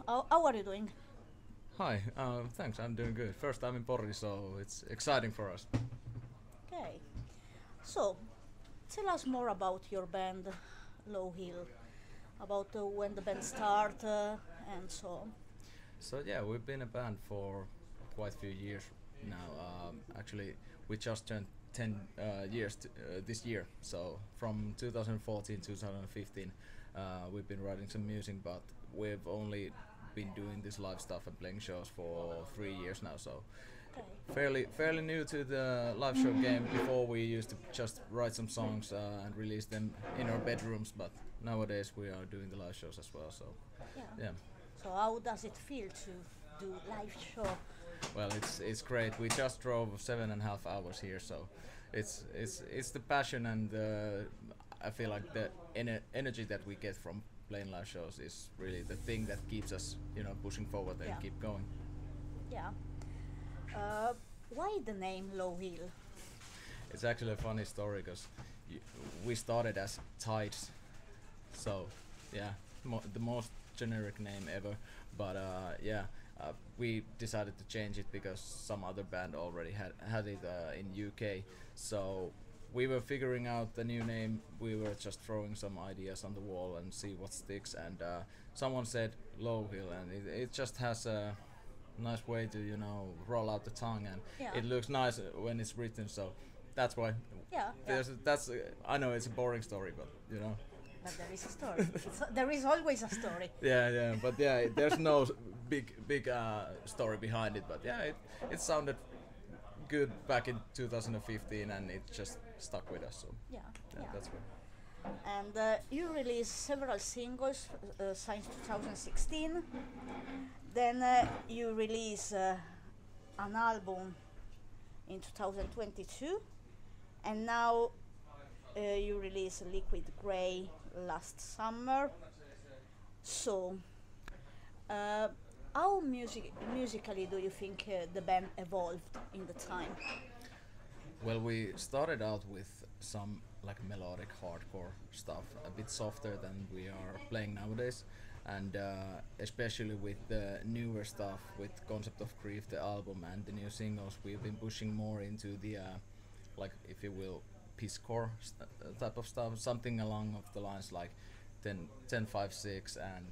How are you doing? Hi, thanks. I'm doing good. First time in Pori, so it's exciting for us. Okay. So, tell us more about your band, Lowhill, about when the band start and so on. So yeah, we've been a band for quite a few years now. Actually, we just turned 10 years this year. So from 2014 2015, we've been writing some music, but we've only been doing this live stuff and playing shows for 3 years now. So Okay. fairly new to the live show game. Before we used to just write some songs and release them in our bedrooms, but nowadays we are doing the live shows as well. So Yeah. yeah, So how does it feel to do live show? well, it's great. We just drove 7.5 hours here, so it's the passion and I feel like the energy that we get from playing live shows is really the thing that keeps us, pushing forward and Yeah. keep going. Yeah. Uh, why the name Lowhill? It's actually a funny story because we started as Tides, so yeah, the most generic name ever. But yeah, we decided to change it because some other band already had it in UK. So we were figuring out the new name. We were just throwing some ideas on the wall and see what sticks. And someone said Low Hill, and it just has a nice way to roll out the tongue, and Yeah. it looks nice when it's written. So that's why. Yeah. Yeah. That's I know it's a boring story, but But there is a story. There is always a story. yeah, but yeah, there's no big story behind it. But yeah, it sounded good back in 2015, and it just stuck with us. So Yeah. yeah, Yeah. that's why. And you released several singles since 2016. Then you release an album in 2022, and now you release Liquid Grey last summer. So, uh, how musically do you think the band evolved in the time? Well, we started out with some like melodic hardcore stuff, a bit softer than we are playing nowadays, and especially with the newer stuff, with Concept of Grief, the album, and the new singles, we've been pushing more into the like, if you will, peacecore type of stuff, something along of the lines like 1056 and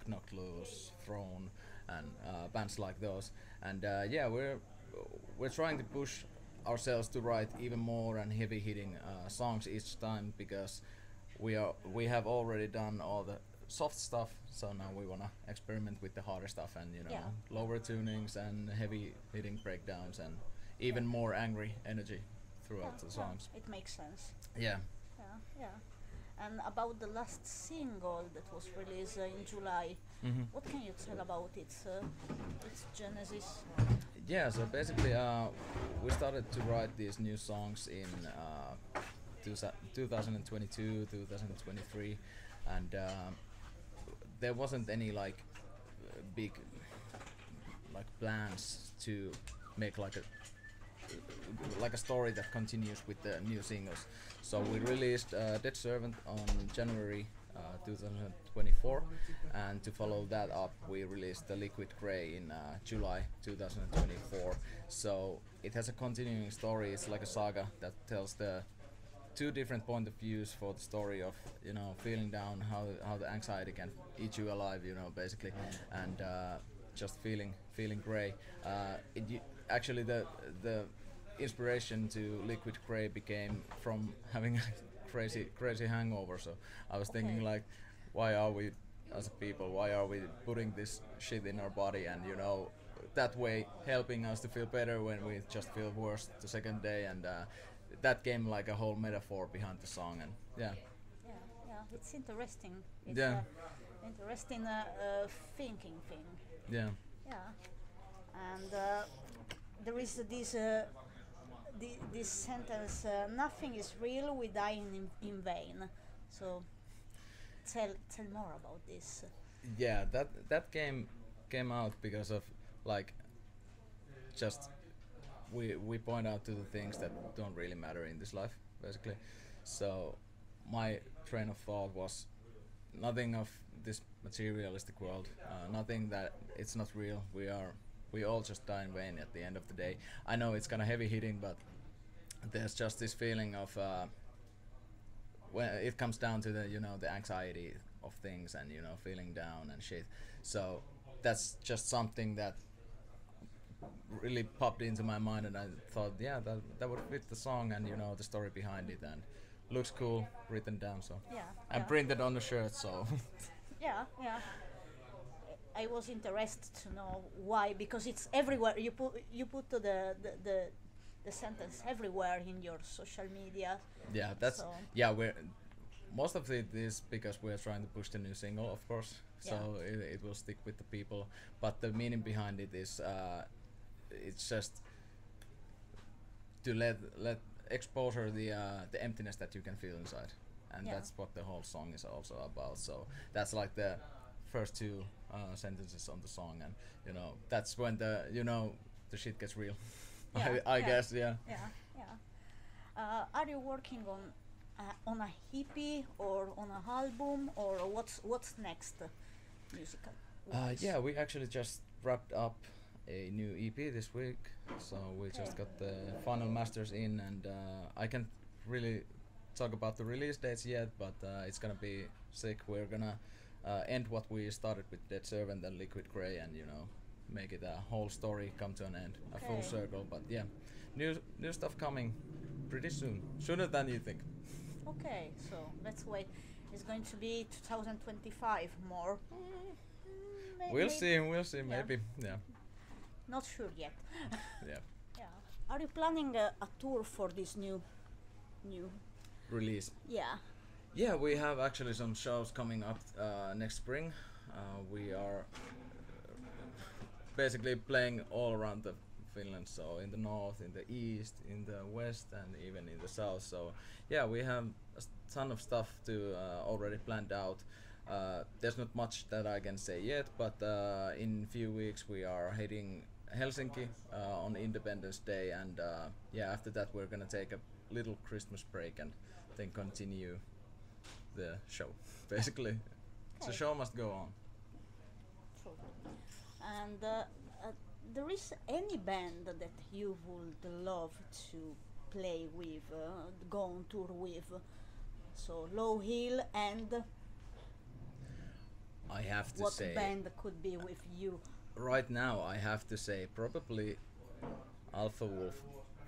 Knock Loose, Throne, and bands like those. And yeah, we're trying to push ourselves to write even more and heavy hitting songs each time, because we have already done all the soft stuff, so now we want to experiment with the harder stuff, and Yeah. lower tunings and heavy hitting breakdowns and even Yeah. more angry energy throughout the Yeah, songs. it makes sense. Yeah. Yeah, yeah. And about the last single that was released in July, hmm what can you tell about its genesis? Yeah, so basically, we started to write these new songs in 2022, 2023, and there wasn't any like big like plans to make like a story that continues with the new singles. So we released Dead Servant on January 2024, and to follow that up, we released the Liquid Grey in July 2024. So it has a continuing story. It's like a saga that tells the two different point of views for the story of feeling down, how the anxiety can eat you alive, basically, and just feeling grey. Actually, the inspiration to Liquid Grey became from having a crazy hangover. So I was thinking Okay. like, why are we as a people? Why are we putting this shit in our body and that way helping us to feel better when we just feel worse the second day? And that came like a whole metaphor behind the song. And yeah, Yeah, yeah, it's interesting. It's yeah, interesting thinking thing. yeah. Yeah, and there is this sentence: "Nothing is real, we die in vain." So tell more about this. Yeah, that came out because of like just we point out to the things that don't really matter in this life, basically. So my train of thought was nothing of this materialistic world, nothing that it's not real. We all just die in vain at the end of the day. I know it's kind of heavy hitting, but there's just this feeling of when it comes down to the the anxiety of things and feeling down and shit. So that's just something that really popped into my mind, and I thought, yeah, that would fit the song and the story behind it, and looks cool written down. So Yeah. and Yeah. printed on the shirt. So Yeah. Yeah. I was interested to know why, because it's everywhere. You put the sentence everywhere in your social media. yeah, that's So we're most of it is because we're trying to push the new single, of course. So it will stick with the people, but the meaning behind it is it's just to let exposure the emptiness that you can feel inside, and Yeah. that's what the whole song is also about. So that's like the first two sentences on the song, and that's when the shit gets real. Yeah, I yeah. guess, yeah. Yeah. Yeah. Are you working on a EP or on an album, or what's next, musical? Yeah, we actually just wrapped up a new EP this week, so we just got the final masters in, and I can't really talk about the release dates yet, but it's gonna be sick. We're gonna end what we started with Dead Servant and Liquid Grey, and make it a whole story come to an end, a full Okay. circle. But yeah, new stuff coming pretty soon, sooner than you think. Okay, so let's wait. It's going to be 2025 more. We'll see, Yeah. maybe, yeah, Not sure yet. yeah. Yeah. Are you planning a tour for this new? Release. Yeah. Yeah, we have actually some shows coming up next spring. We are basically playing all around the Finland, so in the north, in the east, in the west, and even in the south. So yeah, we have a ton of stuff to already planned out. There's not much that I can say yet, but in few weeks we are heading Helsinki on Independence Day, and yeah, after that we're gonna take a little Christmas break and then continue the show. Basically, the Okay. show must go on. True. And there is any band that you would love to play with, go on tour with? So Lowhill, and I have to what say, band could be with you? right now I have to say probably Alpha Wolf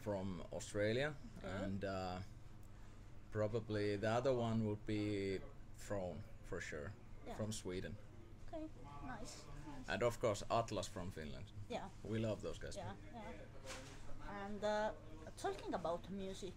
from Australia, Okay. and probably the other one would be Throne for sure, Yeah. from Sweden, Okay, nice. and of course Atlas from Finland. Yeah, We love those guys. yeah, yeah. And talking about music,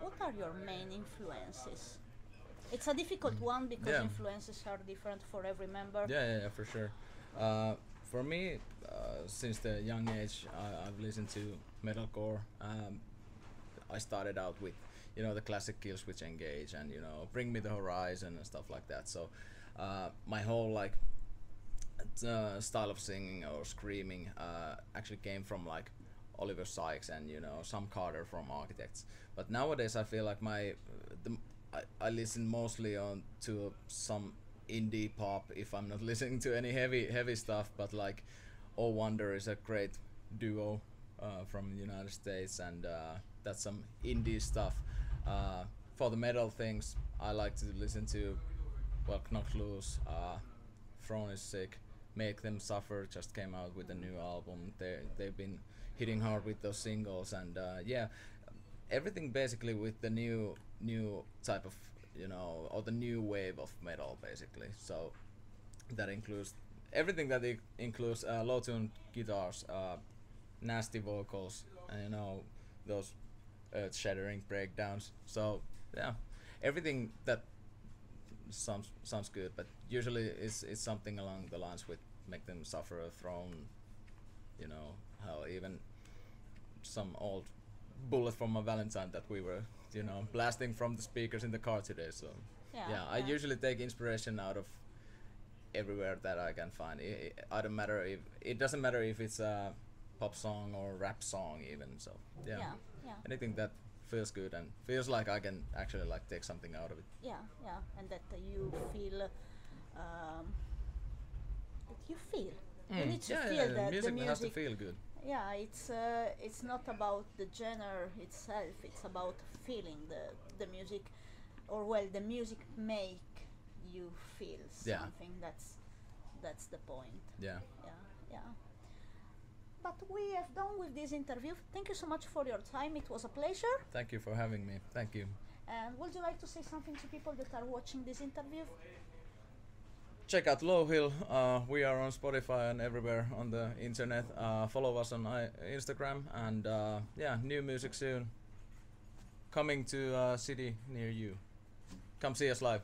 what are your main influences? It's a difficult one because Yeah. influences are different for every member. Yeah, for sure. For me, since the young age, I've listened to metalcore. I started out with, the classic Killswitch Engage and Bring Me the Horizon and stuff like that. So, my whole style of singing or screaming actually came from like Oliver Sykes and Sam Carter from Architects. But nowadays, I feel like I listen mostly on to some indie pop if I'm not listening to any heavy stuff. But like, Oh Wonder is a great duo from the United States, and that's some indie stuff. For the metal things, I like to listen to Knocked Loose, Throne is sick, Make Them Suffer just came out with a new album. They've been hitting hard with those singles, and yeah, everything basically with the new type of or the new wave of metal basically. So that includes everything that it includes low tuned guitars, nasty vocals, and those earth shattering breakdowns. So yeah, everything that sounds good, but usually it's something along the lines with Make Them Suffer, a Throne, how even some old Bullet from a Valentine that we were blasting from the speakers in the car today. So yeah, I usually take inspiration out of everywhere that I can find. It doesn't matter if it's a pop song or rap song even. So yeah, Yeah. anything that feels good and feels like I can actually like take something out of it. Yeah, yeah, and that you feel that you feel. You need to feel that music the has to music. feel good. Yeah, it's not about the genre itself. It's about feeling the music, or well, the music make you feel Yeah. something. That's the point. Yeah. Yeah, yeah. But we have done with this interview. Thank you so much for your time. It was a pleasure. Thank you for having me. Thank you. And would you like to say something to people that are watching this interview? Check out Lowhill. We are on Spotify and everywhere on the internet. Follow us on Instagram, and yeah, new music soon. Coming to a city near you. Come see us live.